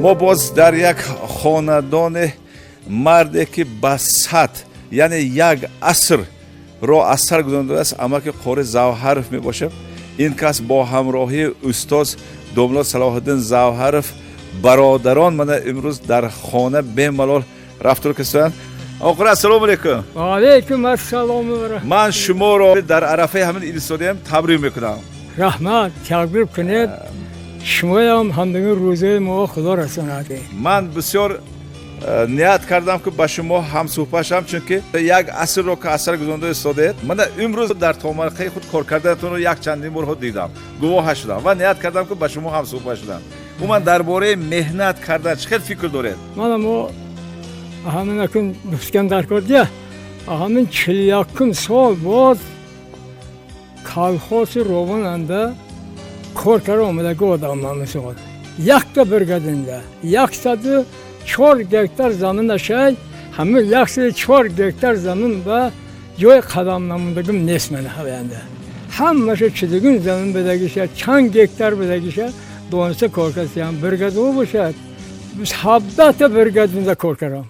ما باز در یک خاندان مردی که بسط یعنی یک عصر را اثر گذارنده است اما که قاری زوهرف می باشه. این کس با همراهی استاد دوملا صلاح الدین زوهرف برادران من امروز در خانه به ملال رفتار کردند. آقا السلام علیکم. و علیکم السلام و رحمت. من شما را در عرفه همین اینستادیم تبریک میکنم. رحمت تبریک کنید. شما هم همدیگه روزه ما خدا رساند. من بسیار نیت کردم که با شما هم صحبت شم چون که یک عصر رو که اثر گذارنده استاد من امروز در تومرخه خود کار کردنتون رو یک چندین بار دیدم گواه شدم و نیت کردم که با شما هم صحبت شدم. من درباره مهنت کردن چه فکر دارید؟ من ما همین اکن گفتن در کردیه همین 41 سال باز کالخوص رواننده کار کرده آمده گودم من مثلا یک تا برگردنده 104 گکتر زمین نشه همین 104 گکتر زمین به جای قدم نموندگم نیست من هوینده همشه چیزگون زمین بدگیشه چند گکتر بدگیشه دونسته کار کردیم برگرده باشد 17 تا برگردنده کار کردم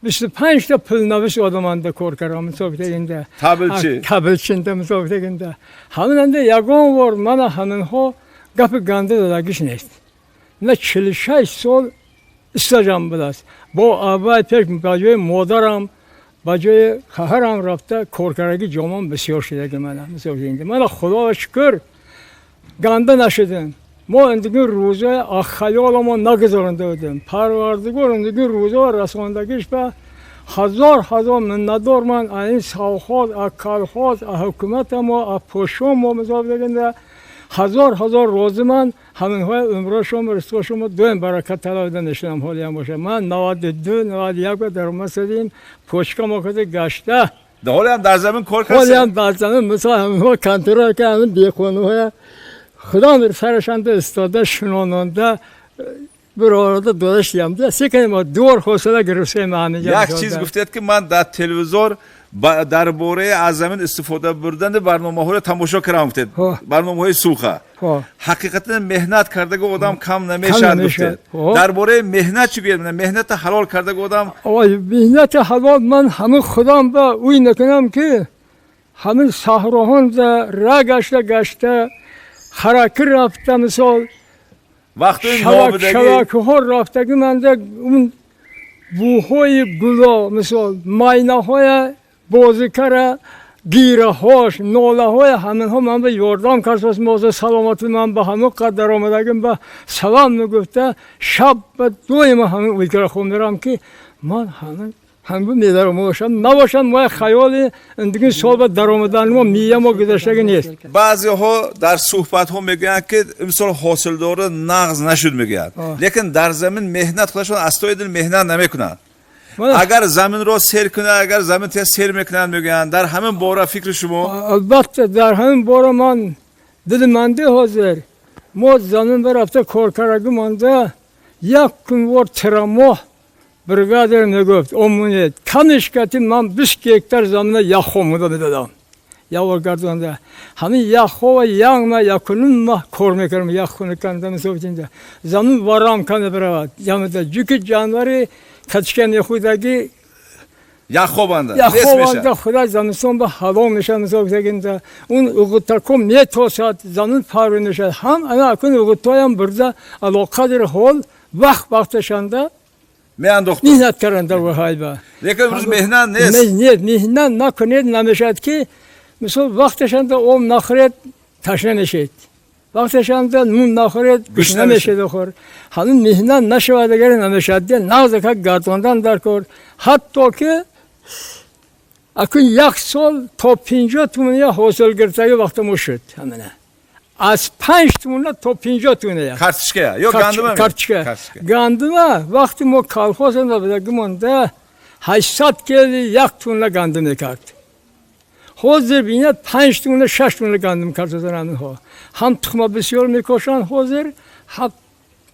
25 تا پل نویس آدمانده کار کردم مسابقه اینده تابلچی تابلچینده مسابقه اینده همیننده یگان بار من همینها گپ گنده دادگیش نیست نه 46 سال استاجم بدست با آبای پیش با مادرم با جای خواهرم رفته کارکردگی جامم بسیار شده که من خدا شکر گنده نشدم ما اندگی روزه خیال ما نگذارنده بودیم پروردگار اندگی روزه رساندگیش به هزار منتدار من این ساوخات کالخوص حکومت ما پوشم ما مزاب دگنده هزار روز من همین های عمره شما رسول شما دویم برکت طلب نشدم حالی هم باشه من 92 91 در مسدیم پوشکا ما کده گشته حالی هم در زمین کار کرده حالی هم در زمین مثلا همین ها کنترل که همین بیخونه های خدا میر سرشنده استاده شناننده براراده دادشتیم دستی که ما دور حوصله گرفته من یک چیز گفتید که من در تلویزیون درباره از زمین استفاده بردن برنامه ها رو تماشا کردم گفتید برنامه های سوخه حقیقتا مهنت کرده آدم کم نمیشه گفتید درباره مهنت چی بگید مهنت حلال کرده آدم مهنت حلال من همه خودم با اوی نکنم که همین صحراهان را گشته خراکر رفته مثال وقتی شبکه ها رفته که من اون بوهای گلا مثال ماینه های بازیکر گیره هاش ناله های همین ها من به یاردم کرد موضوع سلامتی من به همه قدر آمدگم به سلام میگفته شب به دوی من همین ویکره خوندرم که من همین میدارم نباشم ما خیال دیگه صحبت در آمدن ما میه ما گذشته نیست بعضی ها در صحبت ها میگن که امسال حاصل داره نقض نشد میگن لیکن در زمین مهنت خودشون استای دل مهنت نمیکنن اگر زمین را سیر کنه اگر زمین تا سیر میکنن میگن در همین باره فکر شما البته در همین باره من دلمنده حاضر ما زمین برفته کار کردگی مانده یک کنوار تراماه برگادر میگفت امونید کمش کتی من 20 هکتار زمین یخو مودا میدادم یاور گردونده همین یخو و یانگ ما یکنون ما کار میکردم یخو نکندم سوچینده زمین وارام کنه برود جامده جوکی جانوری کچکن خودگی یخو بنده خدا زمستون به هوا میشه مسابقه اون اوگتاکم میتوسد زمین پارو نشد هم انا اکن اوگتایم برده علاقه حال وقتشانده میانداخت مهنت کردن و های با لیکن روز مهنت نیست مهنت نکنید نمیشد که مثلا وقتشان ده اوم نخورید تشنه نشید وقتشان ده نون نخورید گشنه نشید بخور همین مهنت نشود اگر نمیشد نازه که گرداندن در کار حتی که اکن یک سال تا 50 تومنی حاصل گرفتگی وقت ما شد همینه از 5 تومنه تا 50 تومنه کارتشکه یا گندمه گندمه وقتی ما کالخوص اندازه مونده 800 کیلو یک تومنه گندم میکرد حاضر بینید 5 تومنه 6 تومنه گندم کرد زنان ها هم تخم بسیار میکشن حاضر هم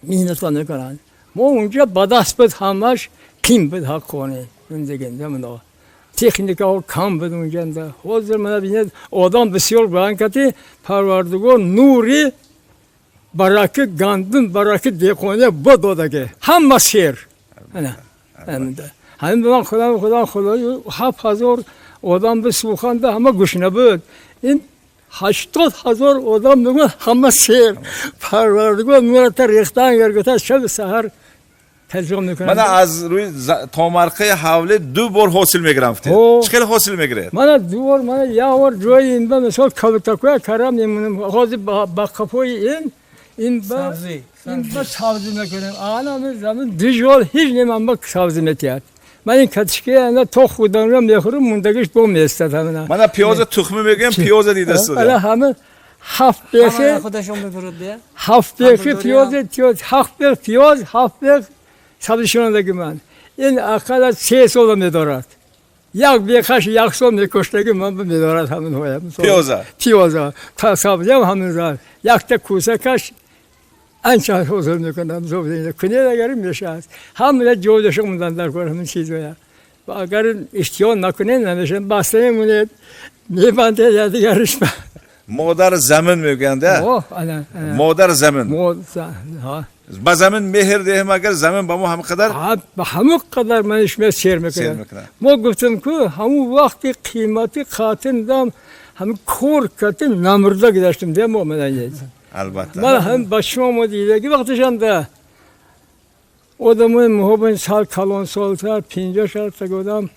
مهنت نمیکنن ما اونجا بدست بود همش کیم بود حق کنه زندگی نمیدونم تکنیک ها کم بود اونجا حاضر من بینید آدم بسیار بیان کردی پروردگار نوری barakı gandın barakı dekone bu dodage. Hamma ser. Ana. Hani ben Xudo hap hazır odam bir suxanda hamma go'shna bud. In 80,000 odam bugün hamma ser. Parvardigor murata rextan yergota shab sahar تلفیق میکنم. من از روی تومارقه حوله 2 بار حاصل میگیرم. چقدر حاصل میگیره؟ من 2 بار من یا بار جای این با مثال کابتاکوی کارم نمی‌کنم. خواهی با کپوی این با سبزی میکنم. آنام زمان دیجوال هیچ نمی‌ام با سبزی میتیاد. من این کاتشکی انا تو خودم رو میخورم مندگیش بوم میستاد همنا. من پیاز تخمی میگم پیاز دیده است. حالا همه هفت بیخی. خودشون میبرد بیا. هفت بیخی پیاز هفت بیخ پیاز هفت بیخ çalışanındaki ben. En akala ses olamıyor. Yak bir kaş yak son bir koştaki ben bu medorat hamın hoyam. Piyoza. Piyoza. Tasavvurcam hamın zar. Yakta kusa kaş ançar olsun kanam zovdaydı. Kınıya garım yaşaz. Hamle joğuşum bundan korhamın çizo ya. Agarın istiyon nakınen nemeşen bastayım bunu. Ne bante geldi yarışma. مادر زمین میگن ده. مادر زمین. Ha. با زمین مهر دهیم اگر زمین با ما هم قدر. با همه قدر من işime سیر میکنم. ما گفتم که همون وقتی قیمتی خاطردم همون کور کتی نمرده گذاشتم دیگه مومدن یه. البته. من هم başıma دیده که وقتی شنده. Odamın muhabbet sal kalon solta 50 şartta godam.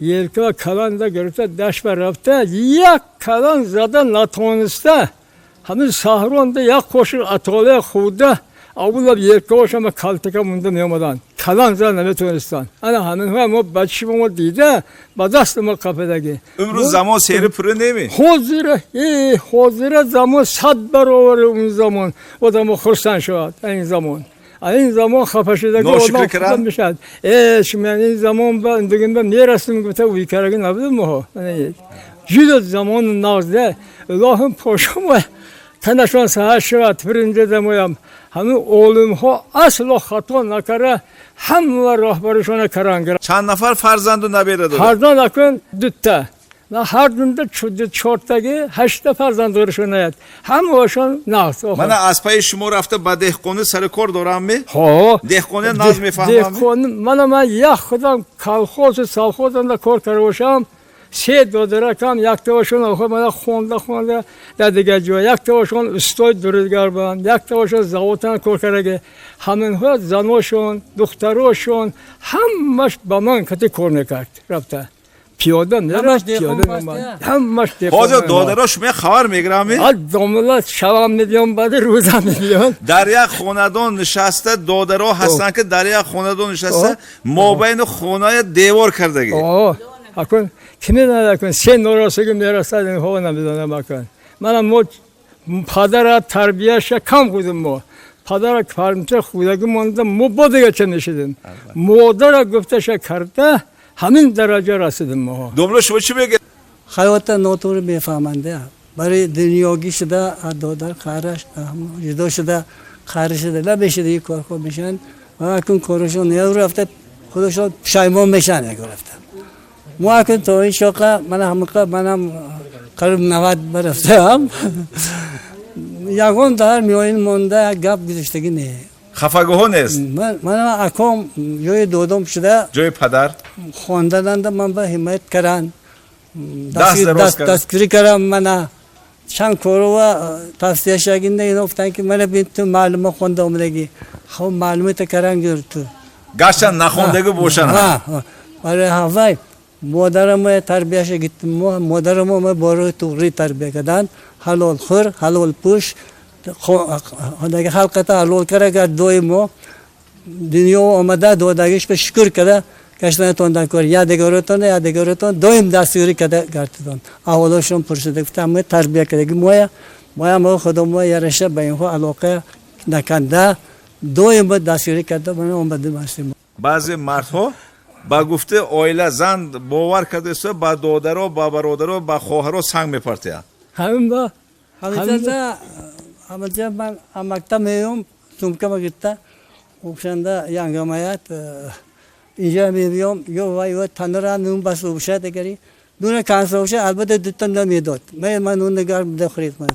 Yerka kalan da görüp daş var rafta. Ya kalan zaten latonista. Hamı sahronda ya koşur atölye xuda. Avula bir yerka hoşama kaltıka bunda meyamadan. Kalan zaten latonista. Ana hanım var mı başıma dide. Badastıma kapıdaki. Ömrü zaman seyri pırı ne mi? Hozira zaman sad barover un zaman. Odamı xursan şuat aynı zaman. این زمان خفاشیدگی ناشکر کردن میشد. شما این زمان با دیگه با میراثم گفته وی کارگی نبود ماه. جدا زمان نازده. اللهم پاشم و تنشان ساعت شد فرنده دمایم. همه علوم ها اصلا خطا نکره همه راهبرشان کرانگر. چند نفر فرزند و نبیره داره؟ فرزند اکن دوتا. نه هر دنده چهارتایی 8 فرزند دارشون هست. همه هاشون ناز. من از پای شما رفته با دهقانی سر کار دارم می؟ ها. دهقانی ناز میفهمم. دهقانی من یک خودم کالخوز سالخوزم دا کار کرده باشم. 3 دادره کم یک تاشون آخه من خونده در دیگه جا یک تاشون استاد درستگر بودن یک تاشون زاوتن کار کرده. همین ها زناشون دختراشون همش با من کتی کار نکرد رفته. پیاده نرفت پیاده نمید همش دهقان حاجا دادرها شما خبر میگیرم می؟ داملت شبم میدیم بعد روزم میدیم در یک خاندان نشسته دادرها هستن که در یک خاندان نشسته مابین خونه دیوار کردگی اکن kimi نکن سه نوراسگی میرسد این ها نمیدونم اکن منم پدر تربیهش کم بودم ما پدر کارمچه خودگی ماندم ما بودگه چه نشدیم مادر گفتش کرده همین درجه رسیدیم ما. دوباره شما چی میگه؟ حیات ناتور میفهمنده. برای دنیاگی شده دادر خارش جدا شده خارج شده لبشده یک کار خود میشن و اکنون کارشون نیاز رفته خودشون پشیمان میشن یک رفته. ما اکنون تا این شاقه منم قریب 90 برفته هم یکون در میوین مونده گپ گذاشتگی نه. خفگاه نیست. من اکم جای دودم شده. جای پدر. خواندن من به حمایت کردن. دستگیری کردم من. چند کارو و تفسیر شگینده این افتاد که من بیت معلومه خونده اومدگی. خب معلومه کردن گرفت. گشتن نخوندگی باشن. برای هوای مادرم تربیتش گفتم مادرم برای توری تربیت کردن. حلال خور حلال پوش. خدای خلقت حلال کرده که دوی ما دنیا آمده دادگیش به شکر کرده کشتن تون کار یادگارتون دویم دستوری کرده گردتون اولشون پرسیده گفتم ما تربیت کردیم ما خودم ما یارشه به اینها علاقه نکنده دویم دستوری کرده من اومدیم هستیم. بعضی مردها با گفته اویلا زن باور کرده است با دادرها با برادرها با خواهرها سنگ میپرتیا. همین با همینجا من مکتب میام سومکم گرفته اوشنده یانگامایت اینجا میام یا تنورا نون بس اوشه دگری نون کانسه اوشه البته دوتن نمیداد من نون نگار بده خرید من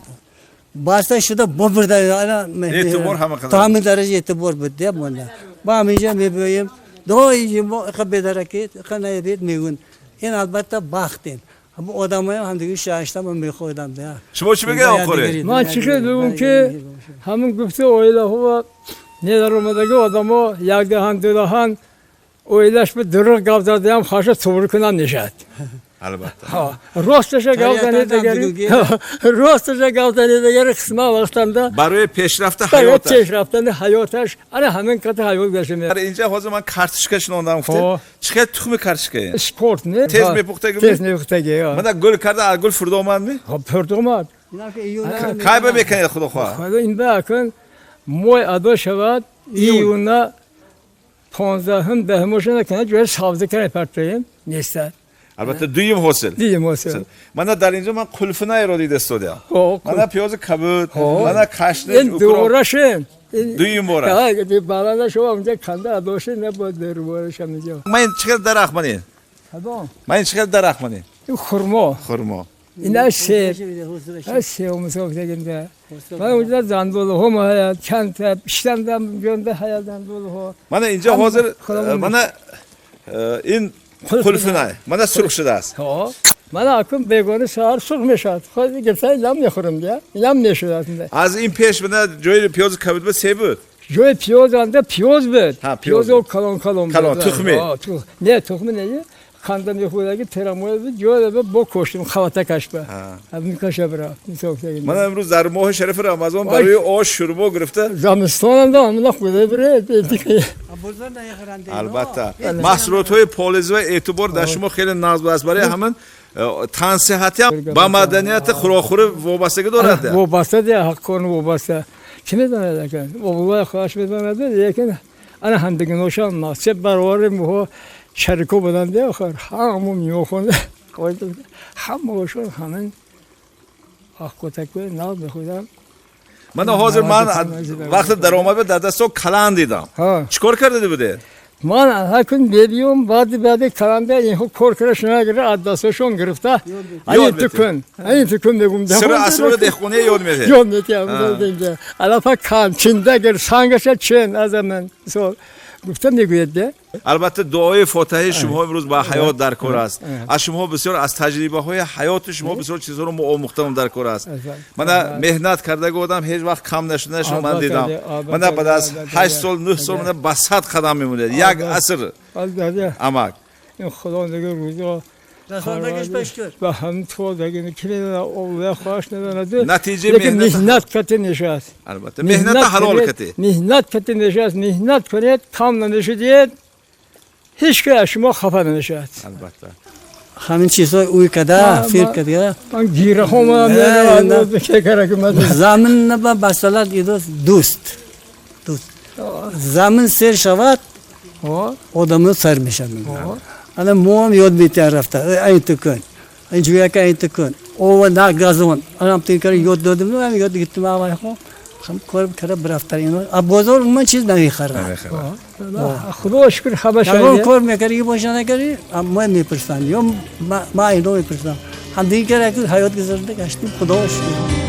Basta şurada bobur da E'tibor hamma kadar. Tamam derece e'tibor bitti ya bunda. Bağmayacağım bebeğim. Doyucu bu kabedaraki kanaya bir migun. En albatta baktın. Bu adamı hangi şahışta mı mekhodam da. Shmo chimega oqore. Man çıkıyor dedim ki hamın güfte oyla hava neler olmadaki adamı yagdahan durahan oylaşma durur gavdadayam haşa tuvrukuna nişat. Albatta. Ha, rostlaşa gavdanı da geri. Rostlaşa gavdanı da geri kısma vaxtanda. Baroye peshrafta Evet, hayot. teşraftanı hayotaş. Ana hemen katı hayot geçmiyor. Inja hozir man kartoshka shuni ondan Ho. ufte. Chiqadi tuxumi kartoshka. Sport ne? Tez Ha, mepuxta gibi. Tez mepuxta gibi. Mana gol karda gol furdomanmi? Ha, pördomat. Kayba mekan xudo xoa. Xada این bakın moy ado şavad iyuna 15 dehmoşuna kana göre savdikar repertayım. Neyse. Albatta duyim hosil. Diyeyim olsun. Mana dar inja man qulfina erodi destodia. O. Mana piyozi kabut, Ho. mana kashnish En doğraşın. duyim bora. Ha, bir balada şu amca kanda adoşun ne bu doğraşım diyor. Mayin chiqadi daraxt manin. Tamam. Mayin chiqadi daraxt manin. Xurmo. Xurmo. İna şey. Her şey olmuş olacağında. Ben orada zandolu homo hayat, kente, işlemden gönde hayatdan dolu ho. Mana inja Hamma hozir qilaman. mana in qulfina. Mana surqshidas. Ha. Mana akım begonu sağır sürmeşat. Hadi gelse lam yakarım ya. Lam neşiratında. Az in pesh mana joyi piyozi kabut ba sebut. Joy piyoz anda piyoz bet. Ha, Piyoz piyoz. o kalon. Kalon, tuxmi. Ha, ne tuxmi ne? Kandan yapıldaki teramoy bir joy da bo koştum havata kaçba. Ha. Bir kaşa bırak. Misafir Mana imruz dar moh sharifi Ramazon baroye osh shurbo girifte. Zamistanında amına koydu bre. Dedik. Albatta. Mahsulothoy poliz va e'tibor dar shimo kheli naz bas baraye hamin tansihati ham ba madaniyati xuroxuri vobastagi doradi. Bu basta diye hakkını bu basta. Kime denedik? O bu xaş bedemedi. Lekin ana hamdegen oşan nasip barvarım bu şeriko bulan diye xar. Hamum yok onu. Koydum. Hamma oşan hanın akkotakwe nal be xudam. Mana hozir man vaqti daromad ba dar dasto kalan didam. Ha. Chikor kardi bude? Man hakun bebiyorum badi kalanda in korkara şuna göre addasoşon girifta. Ayı tükün. Ayı tükün de gumda. Sira asrora dehqoniya yod mede. Yok ne ya bu deyince. Alafa kan Çin'de gir sangaşa Çin o zaman. So guftam ne güyedi? Albatta duoyi fotahi shimo imruz ba hayot dar kor ast. Az shimo bisyor az tajribahoy hayot shimo bisyor chizoro mo omuxtam dar kor ast. Mana mehnat kardagi odam hech vaqt kam nashuna shuni man didam. Mana ba'd az 8 sol 9 sol mana basat qadam mimune. Yak asr Aldadı. amak. Xudo nega ruzo. Rasandagi peşkör. Ve hem tuğdagini kimin oğluya xaş nedenedi. Natija Lekin mehnat. mehnat katı neşas. Albatta mehnatda halol kati. Mehnat katı neşas. Mehnat konet kamla neşediyet. Hiç yaşıma kafanı neşas. Albatta. Hamin çizoy uykada, firkada. Ben gira homa ne bir karakım. Zamin ne basalar idos dost. Dost. Zamin ser şavat O. odamı sarmışam. Ana muam yod bir tarafta. Ay tıkın. Ay juya ka ay tıkın. O na gazon. Anam tekrar yod dedim. Ben yod gittim ama ham korb kara braftar ino. Abozor man çiz nahi khara. Xudo şükür habaşa. Tamam korb me kari boşana kari. Amma me pırsan. Yom ma ino me pırsan. Ham değil kara ki hayat güzelde geçtim. Xudo şükür.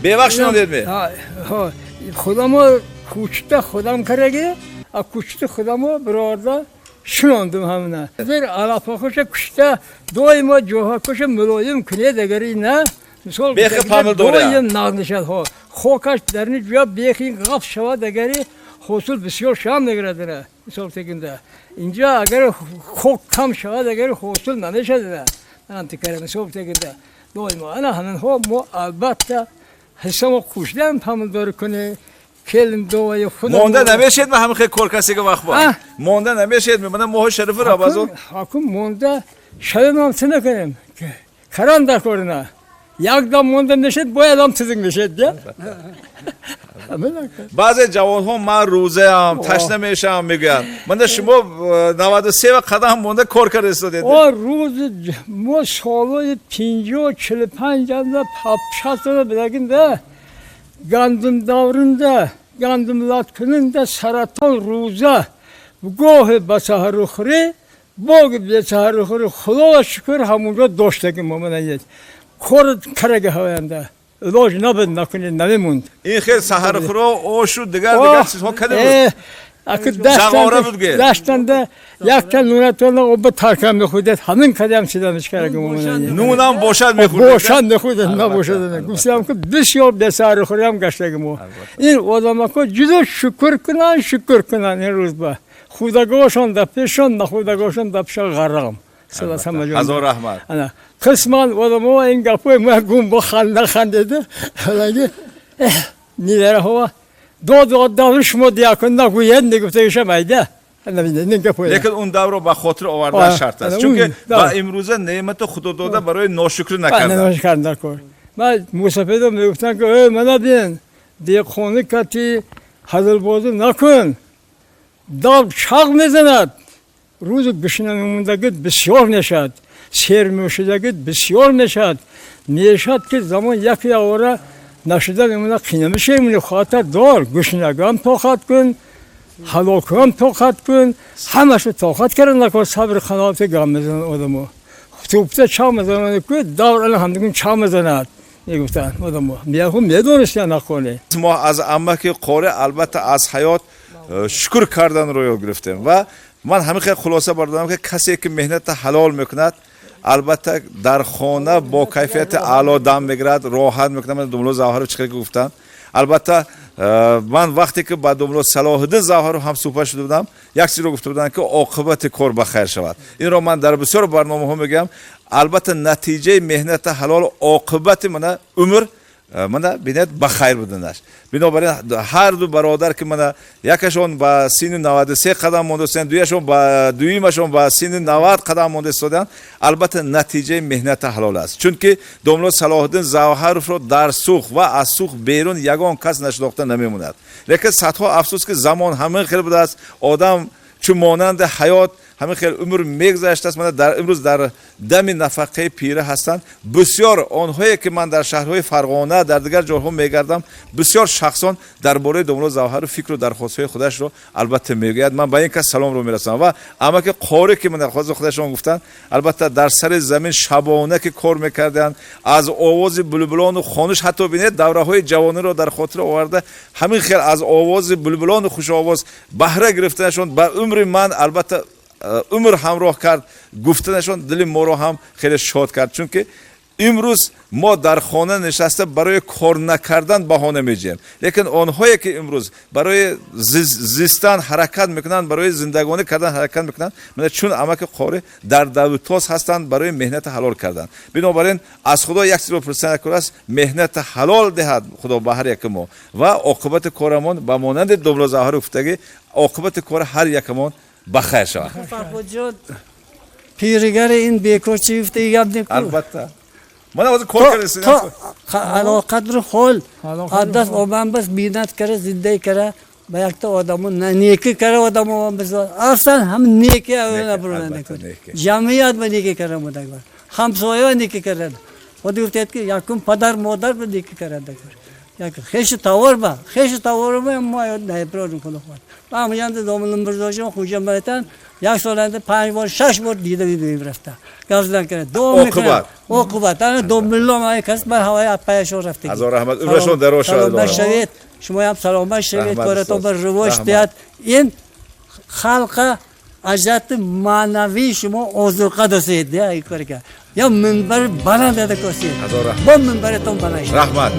Bevaqt shuni dedmi? Ha. Xudamı kuchta xudam karagi. A kuchta xudamı bir orada şunandım hamına. Bir alafa koşa kuchta doima joha koşa müloyim kine degeri ne? Misal Behi pamil doğru ya. Doim nağnışad ho. Xokaş derini cevap behi gaf şava degeri hosul bisyor şam degeredine. Misal tekinde. İnce agar xok kam şava degeri hosul nanışadine. Antikare misal tekinde. Doima ana hanın ho mu albatta hesama kuşdan pamil doğru kone. Kelin doğayı xudam. Monda nameshedmi ham xey korkasiga vaqt bor. Monda nameshedmi? Mana moh sharifi Ramazon. Hakum monda şayamam sene kenem. Karanda koruna. Yagda monda neşet boy adam tizing neşet ya. Ba'zi javonho man ro'zayam, tashna mesham megan. Mana shimo 93 va qadam monda kor karista dedi. O roz mo solo 45 yanda papşatını bilaginde. Gandım davrında گندملات کنن ده سرطان روزه گاه به سحر خوری باگ به سحر خوری خدا شکر همونجا داشته که مامانه کار کرده هاینده علاج نبود نکنه نمیموند این خیلی سحر خورا اوشو دیگر چیز ها کده بود اگه زغاره بود گه. دستنده یک تا نونتون او به ترکم میخودید همین کدام چیزانش کرده مامانه نونم باشد میخورد باشد نخود نباشد گفتم که بسیار بسیار خوریم گشته ما این آدم که جدا شکر کنن این روز با خودگاهشان دپشان نخودگاهشان دپشان غرام صدا سمجان هزار رحمت انا قسمان آدم ها این گپای ما گم با خنده ولی نیره ها دادش ما دیاکن نگوید نگفته ایشم ایده لیکن اون دور رو به خاطر آوردن شرط است چون که با امروزه نعمت خدا داده برای ناشکری نکردن من موسیقی میگفتن که من بین دیگه خونه کتی حلال بازی نکن داب چاق میزند روز گشنه میموندگی بسیار نشد سیر میشدگی بسیار نشد میشد که زمان یکی آوره نشده میمونه خینه میشه میمونه خاطر دار گشنگی هم طاقت کن حلاک هم طاقت کن همش طاقت کردن نکن صبر خنات گام میزنن آدمو توپته چا میزنن که دار الان همدیگه چا میزند میگفتن آدمو میگم میدونست یا نکنه ما از عمه قاره البته از حیات شکر کردن رو یاد گرفتیم و من همین خیلی خلاصه بردارم که کسی که مهنت حلال میکند البته در خانه با کیفیت اعلی دم میگیرد راحت میکنه. من دوملو زاهر چیکار گفتم البته من وقتی که با دوملو صلاح الدین زاهر هم صحبت شده بودم یک چیز رو گفته بودن که عاقبت کار بخیر شود. این رو من در بسیار برنامه ها میگم. البته نتیجه مهنت حلال عاقبت من عمر من بیند بخیر بودنش. بنابراین هر دو برادر که من یکشون با سین 93 قدم مونده است، دویمشون با سین 90 قدم مونده است. البته نتیجه مهنت حلال است. چون که دوملو صلاح الدین زاهرف رو در سوخ و از سوخ بیرون یگان کس نشناخته نمیموند. لیکن صدها افسوس که زمان همین خیلی بوده است. آدم چون مانند حیات همین خیلی عمر میگذشته است. من در امروز در دم نفقه پیره هستند. بسیار آنهایی که من در شهرهای فرغانه در دیگر جاها میگردم بسیار شخصان درباره دوملو زاهر فکر و درخواست‌های خودش رو البته میگوید. من با این کس سلام رو میرسانم و اما که قاری که من درخواست خودشون گفتن البته در سر زمین شبانه که کار میکردن از آواز بلبلان و خانش حتی بینید دوره‌های جوانی رو در خاطر آورده. همین خیلی از آواز بلبلان و خوش آواز بهره گرفتنشون با عمر من البته عمر همراه کرد. گفتنشون دل ما رو هم خیلی شاد کرد. چون که امروز ما در خانه نشسته برای کار نکردن بهانه میجیم. لیکن آنهایی که امروز برای زیستن حرکت میکنن، برای زندگانی کردن حرکت میکنن، من چون امک قاره در دوتاس هستند برای مهنت حلال کردن. بنابراین از خدا یک چیز رو پرسیدن که است مهنت حلال دهد خدا به هر یک ما و عاقبت کارمون به مانند دوملو زاهر گفتگی عاقبت کار هر یکمون بخیر شود. پیرگر این بیکار چیفته یاد نکن. البته من از کار کردم. علا قدر خال عادت آبان بس بینت کرده زنده کرده با یک تا آدمون نیکی کرده آدمون بسیار اصلا هم نیکی نبرونه نکنه. جمعیت با نیکی کرده مدگار. همسایه نیکی کرده. خودی گفتید که یکم پدر مادر با نیکی کرده. یک خیش تاور با ما یاد نمیپرون کنه خود. با همیان دوملو برداشتم خوشم بایدن. یک سالنده 5 بار 6 بار دیده رفته. گازدن کرده. عاقبت. انا 2 میلیون مای کس بر هوای اپایشون رفته. هزار رحمت. عمرشون دراز شد. شما هم سلامت شوید. کارتون بر رواج دهد. این خلق اجت معنوی شما آزرقه داشتید. یا منبر بلند داده کسی. با منبرتون بلند. رحمت.